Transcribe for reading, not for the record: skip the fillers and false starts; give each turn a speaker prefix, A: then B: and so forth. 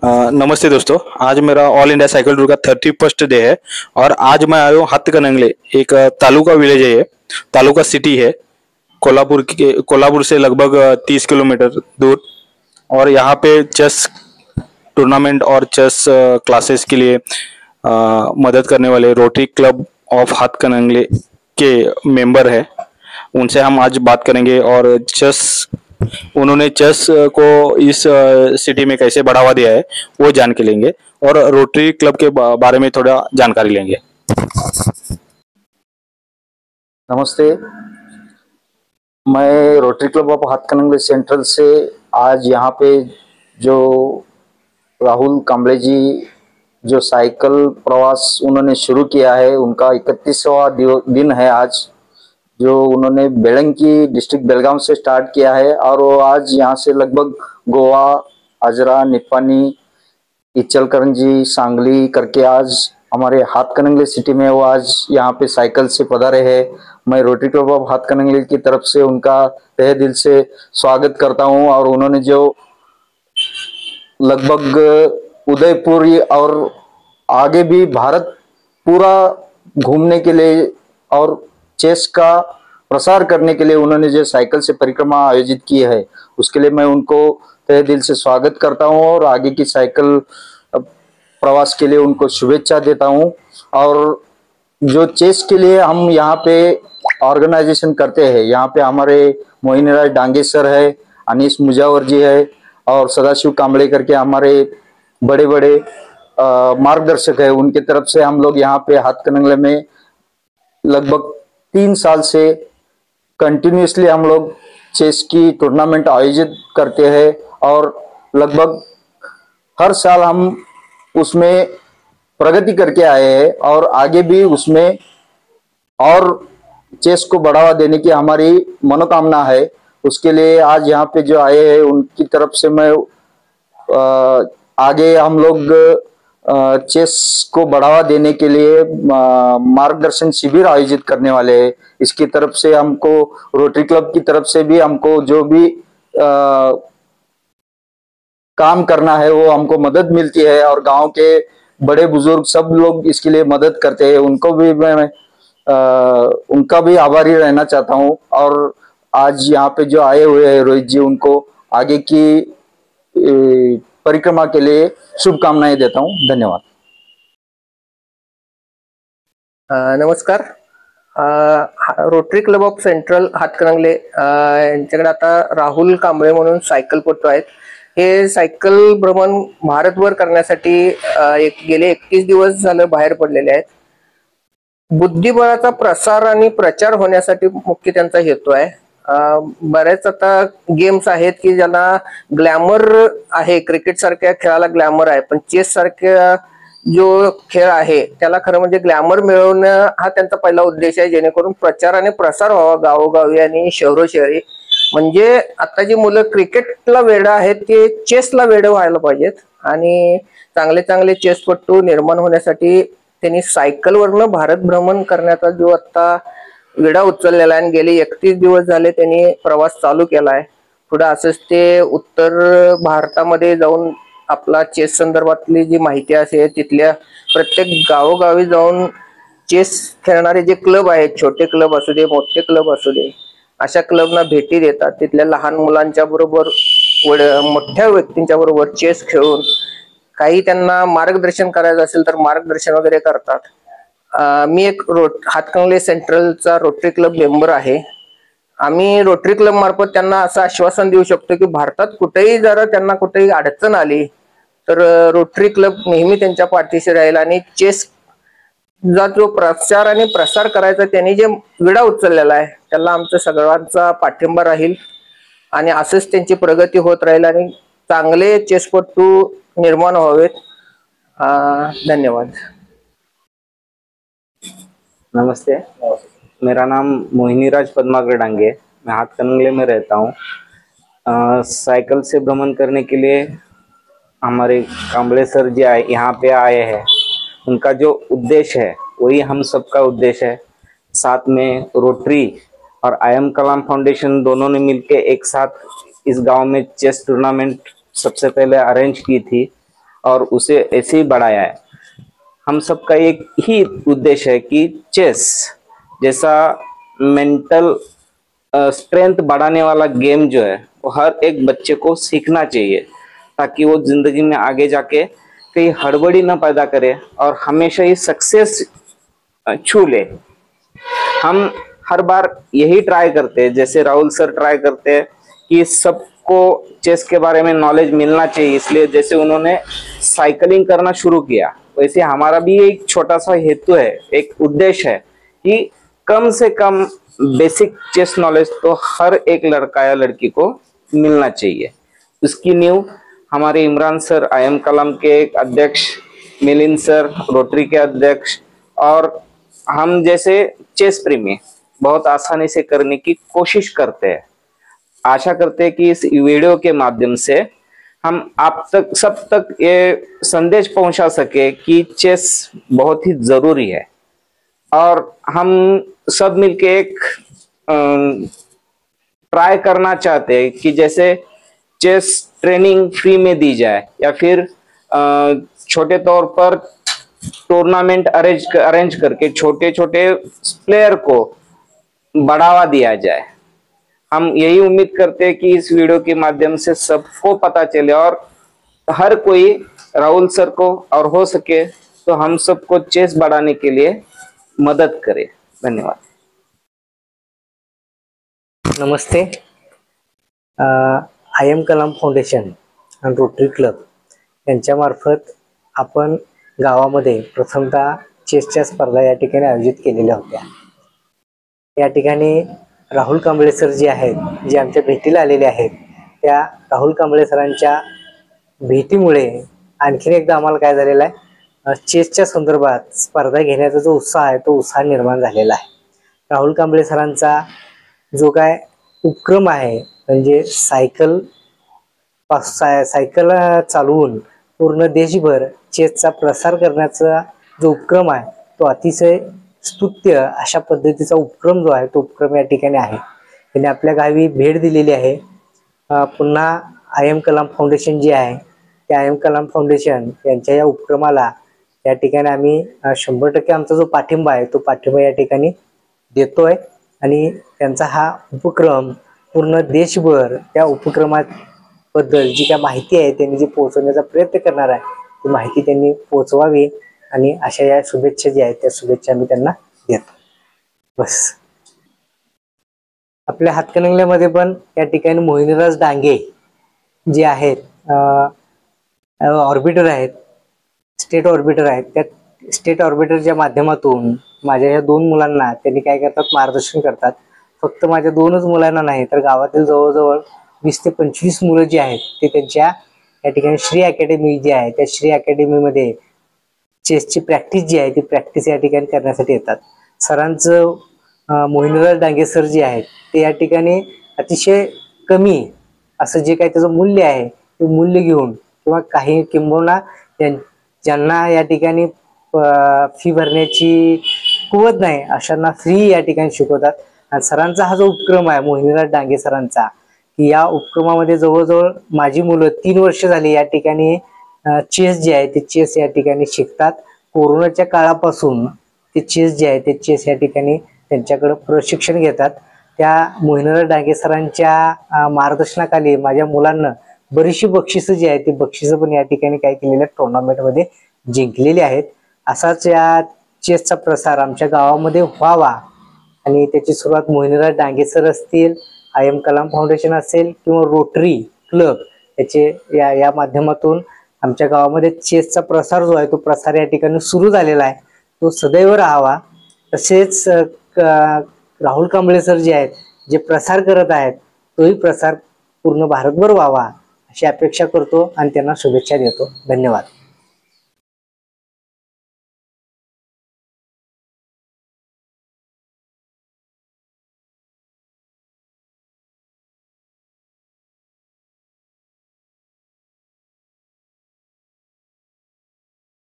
A: नमस्ते दोस्तों। आज मेरा ऑल इंडिया साइकिल टूर का 31st डे है और आज मैं आया हूँ हाथकणंगले। एक तालुका विलेज है, ये तालुका सिटी है, कोल्हापुर से लगभग 30 किलोमीटर दूर। और यहाँ पे चेस टूर्नामेंट और चेस क्लासेस के लिए मदद करने वाले रोटरी क्लब ऑफ हाथकणंगले के मेंबर है, उनसे हम आज बात करेंगे और उन्होंने चेस को इस सिटी में कैसे बढ़ावा दिया है वो जान के लेंगे और रोटरी क्लब के बारे में थोड़ा जानकारी लेंगे।
B: नमस्ते, मैं rotary club of Hatkanangale central से आज यहाँ पे जो राहुल कांबळे जी जो साइकिल प्रवास उन्होंने शुरू किया है, उनका 31वां दिन है आज, जो उन्होंने बेळंकी डिस्ट्रिक्ट बेलगाम से स्टार्ट किया है और वो आज यहाँ से लगभग गोवा, आजरा, निपानी, इचलकरंजी, सांगली करके आज हमारे हाथकणंगले सिटी में वो आज यहाँ पे साइकिल से पधारे हैं। मैं रोटरी क्लब ऑफ हाथकणंगले की तरफ से उनका तहे दिल से स्वागत करता हूँ। और उन्होंने जो लगभग उदयपुर और आगे भी भारत पूरा घूमने के लिए और चेस का प्रसार करने के लिए उन्होंने जो साइकिल से परिक्रमा आयोजित की है, उसके लिए मैं उनको तहे दिल से स्वागत करता हूं और आगे की साइकिल प्रवास के लिए उनको शुभेच्छा देता हूं। और जो चेस के लिए हम यहाँ पे ऑर्गेनाइजेशन करते हैं, यहाँ पे हमारे मोहिनीराज डांगे सर है, अनीस मुजावर जी है और सदाशिव कांबळे करके हमारे बड़े बड़े मार्गदर्शक है, उनके तरफ से हम लोग यहाँ पे हाथकणंगले में लगभग 3 साल से कंटिन्यूसली हम लोग चेस की टूर्नामेंट आयोजित करते हैं और लगभग हर साल हम उसमें प्रगति करके आए हैं और आगे भी उसमें और चेस को बढ़ावा देने की हमारी मनोकामना है। उसके लिए आज यहाँ पे जो आए हैं उनकी तरफ से मैं आगे हम लोग चेस को बढ़ावा देने के लिए मार्गदर्शन शिविर आयोजित करने वाले हैं। इसकी तरफ से हमको रोटरी क्लब की तरफ से भी हमको जो भी काम करना है वो हमको मदद मिलती है और गांव के बड़े बुजुर्ग सब लोग इसके लिए मदद करते हैं। उनको भी मैं उनका भी आभारी रहना चाहता हूं। और आज यहाँ पे जो आए हुए हैं रोहित जी, उनको आगे की परिक्रमा के लिए शुभकामनाएं देता हूं। धन्यवाद।
C: नमस्कार। Rotary club of central Hatkanangale यांच्याकडे आता राहुल कांबळे म्हणून सायकलपटू आहेत। हे सायकल भ्रमण भारतभर करण्यासाठी गेले 31 दिवस झाले बाहेर पडलेले आहेत। बुद्धिबळाचा प्रसार आणि प्रचार होण्यासाठी मुख्य त्यांचा हेतू आहे। बरेच आता गेम्स आहेत की ज्याला ग्लॅमर आहे, क्रिकेट सारख्या खेळाला ग्लॅमर आहे, पण चेस सारख्या जो खेळ आहे त्याला खरं म्हणजे ग्लॅमर मिळवणं हा त्यांचा पहिला उद्देश आहे, जेणेकरून प्रचार आणि प्रसार व्हावा गावोगावी आणि शहरोशहरी। म्हणजे आता जी मुलं क्रिकेटला वेड आहेत ते चेसला वेड व्हायला पाहिजेत आणि चांगले चांगले चेसपटू निर्माण होण्यासाठी त्यांनी सायकलवरनं भारत भ्रमण करण्याचा जो आता विडा उचललेला आहे आणि गेले 31 दिवस झाले त्यांनी प्रवास चालू केलाय। पुढे असंच ते उत्तर भारतामध्ये जाऊन आपला चेस संदर्भातली जी माहिती असेल तिथल्या प्रत्येक गावोगावी जाऊन चेस खेळणारे जे क्लब आहेत, छोटे क्लब असू दे मोठे क्लब असू दे, अशा क्लबना भेटी देतात। तिथल्या लहान मुलांच्या बरोबर मोठ्या व्यक्तींच्या बरोबर चेस खेळून काही त्यांना मार्गदर्शन करायचं असेल तर मार्गदर्शन वगैरे करतात। मी एक हाथकणंगले सेंट्रलचा रोटरी क्लब मेंबर आहे। आम्ही रोटरी क्लब मार्फत त्यांना असं आश्वासन देऊ शकतो की भारतात कुठेही जर त्यांना कुठेही अडचण आली तर रोटरी क्लब नेहमी त्यांच्या पाठीशी राहील आणि चेस जा जो प्रचार आणि प्रसार करायचा त्यांनी जे विडा उचललेला आहे त्याला आमचा सगळ्यांचा पाठिंबा राहील आणि असंच त्यांची प्रगती होत राहील आणि चांगले चेसपटू निर्माण व्हावेत। धन्यवाद।
D: नमस्ते, मेरा नाम मोहिनीराज पद्माकर डांगे है। मैं हाथकणंगले में रहता हूँ। साइकिल से भ्रमण करने के लिए हमारे कांबळे सर जी यहाँ पे आए हैं, उनका जो उद्देश्य है वही हम सबका उद्देश्य है। साथ में रोटरी और IM कलाम फाउंडेशन दोनों ने मिलके एक साथ इस गांव में चेस टूर्नामेंट सबसे पहले अरेंज की थी और उसे ऐसे ही बढ़ाया है। हम सबका एक ही उद्देश्य है कि चेस जैसा मेंटल स्ट्रेंथ बढ़ाने वाला गेम जो है वो हर एक बच्चे को सीखना चाहिए, ताकि वो जिंदगी में आगे जाके कहीं हड़बड़ी न पैदा करे और हमेशा ही सक्सेस छू ले। हम हर बार यही ट्राई करते हैं, जैसे राहुल सर ट्राई करते हैं कि सबको चेस के बारे में नॉलेज मिलना चाहिए, इसलिए जैसे उन्होंने साइकिलिंग करना शुरू किया, वैसे हमारा भी एक छोटा सा हेतु है, एक उद्देश्य है कि कम से कम बेसिक चेस नॉलेज तो हर एक लड़का या लड़की को मिलना चाहिए। उसकी नींव हमारे इमरान सर IIM कलाम के एक अध्यक्ष, मिलिंद सर रोटरी के अध्यक्ष और हम जैसे चेस प्रेमी बहुत आसानी से करने की कोशिश करते हैं। आशा करते हैं कि इस वीडियो के माध्यम से हम आप तक सब तक ये संदेश पहुंचा सके कि चेस बहुत ही जरूरी है और हम सब मिलके एक ट्राई करना चाहते हैं कि जैसे चेस ट्रेनिंग फ्री में दी जाए या फिर छोटे तौर पर टूर्नामेंट अरेंज करके छोटे छोटे प्लेयर को बढ़ावा दिया जाए। हम यही उम्मीद करते हैं कि इस वीडियो के माध्यम से सबको पता चले और हर कोई राहुल सर को और हो सके तो हम सबको चेस बढ़ाने के लिए मदद करे। धन्यवाद।
E: नमस्ते। IIM कलाम फाउंडेशन आणि रोटरी क्लब यांच्यामार्फत आपण गावामध्ये प्रथमतः चेसच्या स्पर्धा या ठिकाणी आयोजित केलेल्या होत्या। या ठिकाणी राहुल कांबळे सर जे आहेत, जे आमच्या भेटीला आलेले आहेत, त्या राहुल कांबळे सरांच्या भेटीमुळे आणखीन एकदा आम्हाला काय झालेलं आहे, चेसच्या संदर्भात स्पर्धा घेण्याचा जो उत्साह आहे तो उत्साह निर्माण झालेला आहे। राहुल कांबळे सरांचा जो काय उपक्रम आहे म्हणजे सायकल चालवून पूर्ण देशभर चेसचा प्रसार करण्याचा जो उपक्रम आहे तो अतिशय स्तुत्य अशा पद्धतीचा उपक्रम जो आहे तो उपक्रम या ठिकाणी आहे। त्यांनी आपल्या गावी भेट दिलेली आहे। पुन्हा IIM कलाम फाउंडेशन जे आहे त्या IIM कलाम फाउंडेशन यांच्या या उपक्रमाला या ठिकाणी आम्ही 100% आमचा जो पाठिंबा आहे तो पाठिंबा या ठिकाणी देतोय आणि त्यांचा हा उपक्रम पूर्ण देशभर त्या उपक्रमाबद्दल जी काय माहिती आहे त्यांनी जी पोहोचवण्याचा प्रयत्न करणार आहे ती माहिती त्यांनी पोहोचवावी आणि अशा या शुभेच्छा जी आहेत त्या शुभेच्छा मी त्यांना देतो। बस। आपल्या हातकणंगल्यामध्ये पण या ठिकाणी मोहिनीराज डांगे जे आहेत ऑर्बिटर आहेत, स्टेट ऑर्बिटर आहेत, त्या स्टेट ऑर्बिटरच्या माध्यमातून माझ्या या 2 मुलांना त्यांनी काय करतात, मार्गदर्शन करतात। फक्त माझ्या 2च मुलांना नाही तर गावातील जवळजवळ 20 ते 25 मुलं जी आहेत ते त्यांच्या या ठिकाणी श्री अकॅडमी जी आहे त्या श्री अकॅडमीमध्ये चेसची प्रॅक्टिस जी आहे ती प्रॅक्टिस या ठिकाणी करण्यासाठी येतात। सरांचं मोहिनीराज डांगे सर जे आहेत ते या ठिकाणी अतिशय कमी असं जे काही त्याचं मूल्य आहे ते मूल्य घेऊन किंवा काही किंबहुना ज्यांना या ठिकाणी फी भरण्याची कुवत नाही अशांना फ्री या ठिकाणी शिकवतात। आणि सरांचा हा जो उपक्रम आहे मोहिनीराज डांगे सरांचा की या उपक्रमामध्ये जवळजवळ माझी मुलं 3 वर्ष झाली या ठिकाणी चेस जे आहे ते चेस या ठिकाणी शिकतात। कोरोनाच्या काळापासून ते चेस जे आहे ते चेस या ठिकाणी त्यांच्याकडे प्रशिक्षण घेतात। त्या मोहिनीराज डांगे सरांच्या मार्गदर्शनाखाली माझ्या मुलांना बरीचशी बक्षिसं जी आहेत ती बक्षिसं पण या ठिकाणी काय केलेल्या टुर्नामेंटमध्ये जिंकलेली आहेत। असाच या चेसचा प्रसार आमच्या गावामध्ये व्हावा आणि त्याची सुरुवात मोहिनीराज डांगे सर असतील, IIM कलाम फाउंडेशन असेल किंवा रोटरी क्लब याचे या माध्यमातून आमच्या गावामध्ये चेसचा प्रसार जो आहे तो प्रसार या ठिकाणी सुरू झालेला आहे तो सदैव राहावा। तसेच राहुल कांबळे सर जे आहेत जे प्रसार करत आहेत तोही प्रसार पूर्ण भारतभर व्हावा अशी अपेक्षा करतो आणि त्यांना शुभेच्छा देतो। धन्यवाद।